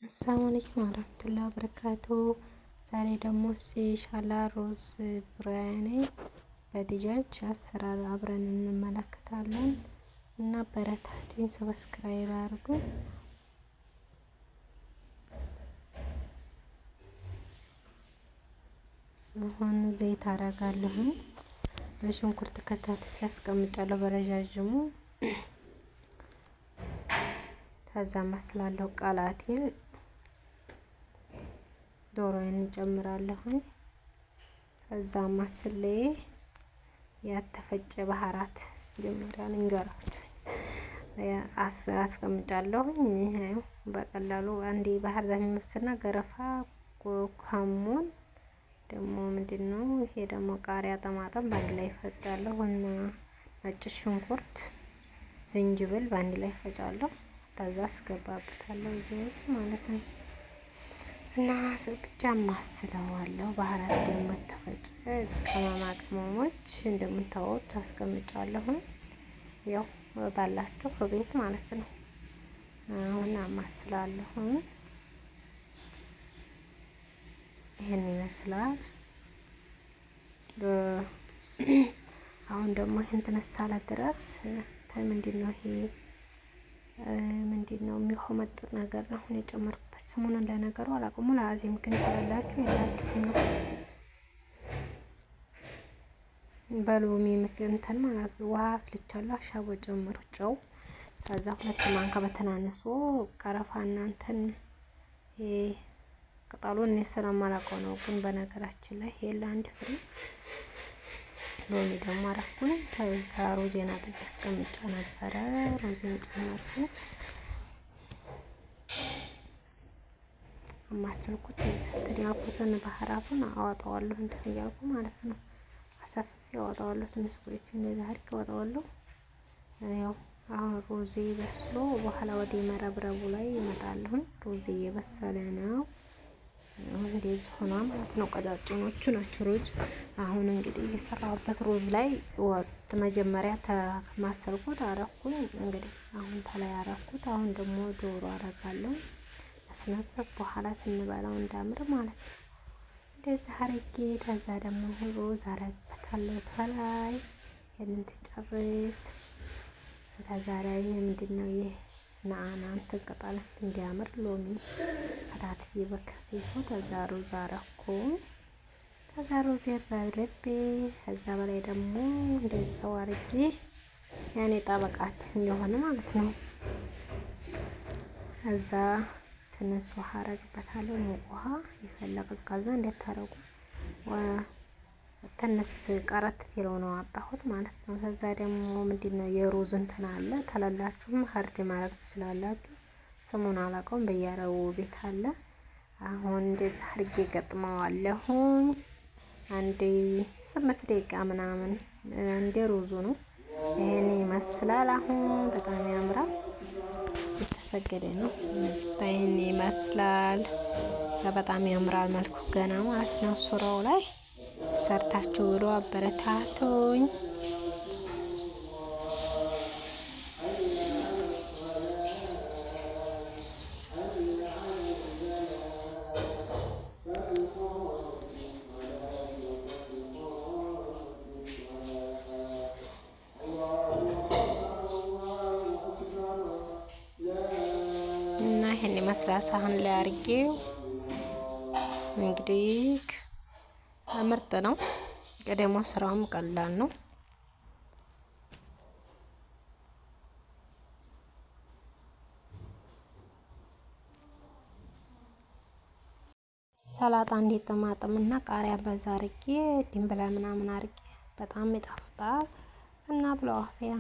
አሰላሙ አለይኩም ወራህመቱላሂ ወበረካቱ። ዛሬ ደግሞ ሻላ ሩዝ ብሪያኒ በዲጃጅ አሰራር አብረን እንመለከታለን እና በረታቱኝ፣ ሰብስክራይብ አድርጉ። አሁን ዘይት አረጋለሁ። በሽንኩርት ከታትፍ ያስቀምጣለሁ በረጃጅሙ። ከዛ መስላለሁ ቃላቴ ዶሮዬን እንጨምራለሁ። ከዛ ማስሌ ያተፈጨ ባህራት ጀመሪያ ልንገራችሁ አስቀምጫለሁ። ይሄው በቀላሉ አንዴ ባህር ዛፍ የሚመስልና ገረፋ ከሙን ደግሞ ምንድነው ይሄ ደግሞ ቃሪያ ጠማጠም በአንድ ላይ ፈጫለሁ እና ነጭ ሽንኩርት ዝንጅብል በአንድ ላይ ፈጫለሁ። ከዛ አስገባበታለሁ እዚህ ማለት ነው እና ብቻ ማስለዋለሁ። ባህራት ደግሞ ተፈጨ ቅመማ ቅመሞች እንደምታዩት አስቀምጫለሁ። ያው ባላችሁ ቤት ማለት ነው። አሁን አማስላለሁ። ይሄን ይመስላል። አሁን ደግሞ ይሄን ተነሳለ ድረስ ምንድነው ይሄ ምንድነው የሚሆመጥጥ ነገር ነው አሁን የጨመርኩበት። ስሙን ለነገሩ አላውቅም። ለአዚም ግን ተላላችሁ የላችሁም ነው በሎሚ እንትን ማለት ነው። ውሃ አፍልቻለሁ። አሻቦ ጨምሩ፣ ጨው፣ ከዛ 2 ማንካ በተናነሱ ቀረፋ እናንተን ቅጠሉን እኔ ስለማላውቀው ነው። ግን በነገራችን ላይ ይሄ ለአንድ ፍሬ ሎሚ ደግሞ አረኩኝ። ከዛ ሩዜን አጥቤ አስቀምጫ ነበረ። ሩዜን ጨመርኩ። አማሰልኩት። እንትን ያልኩትን ባህራቱን አወጣዋለሁ እንትን እያልኩ ማለት ነው። አሰፍፌ አወጣዋለሁ። ትንሽ ቆይቼ እንደዛ አድርጌ አወጣዋለሁ። ያው አሁን ሩዜ በስሎ በኋላ ወደ መረብረቡ ላይ ይመጣለሁ። ሩዜ እየበሰለ ነው። እንደዚህ ሆኗ ማለት ነው። ቀጫጭኖቹ ናቸው ሩዝ። አሁን እንግዲህ የሰራሁበት ሩዝ ላይ ወጥ መጀመሪያ ተማሰልኩት አረኩኝ። እንግዲህ አሁን ተላይ አረኩት። አሁን ደግሞ ዶሮ አረጋለሁ። አስነሳት በኋላ ትንበላው እንዳምር ማለት ነው። እንደዚህ አረጌ ከዛ ደግሞ ሩዝ አረግበታለሁ ተላይ። ይሄንን ትጨርስ ከዛ ላይ ምንድነው ይሄ ናናን ቅጠል እንዲያምር ሎሚ ከታትፊ በከፊፉ ከዛ ሩዝ አረኩ። ከዛ ሩዝ ይረብልቤ ከዛ በላይ ደግሞ እንደዛው አርጌ ያኔ ጣበቃት እንደሆነ ማለት ነው። ከዛ ትንሽ ውሃ አረግበታለሁ። ሙቅ ውሃ የፈላ ቀዝቃዛ እንደታረጉ ትንሽ ቀረት ይለው ነው አጣሁት ማለት ነው። ከዛ ደግሞ ምንድነው የሩዝ እንትን አለ ተላላችሁም ሀርድ ማድረግ ትችላላችሁ። ስሙን አላውቀውም። በያረው ቤት አለ። አሁን እንደዛ አድርጌ ገጥመዋለሁ። አንዴ 8 ደቂቃ ምናምን እንደ ሩዙ ነው። ይሄን ይመስላል። አሁን በጣም ያምራል። የተሰገደ ነው። ይሄን ይመስላል። በጣም ያምራል መልኩ ገና ማለት ነው። ሱራው ላይ ሰርታችሁ ብሎ አበረታቱኝ። እና ይሄን ይመስላል። ሳህን ላይ አርጌው እንግዲህ ምርጥ ነው። ደግሞ ስራውም ቀላል ነው። ሰላጣ እንዴት ጠማጥምና ቃሪያ በዛ አርጌ ድንብላ ምናምን አርጌ በጣም ይጣፍጣል እና ብለው አፍያ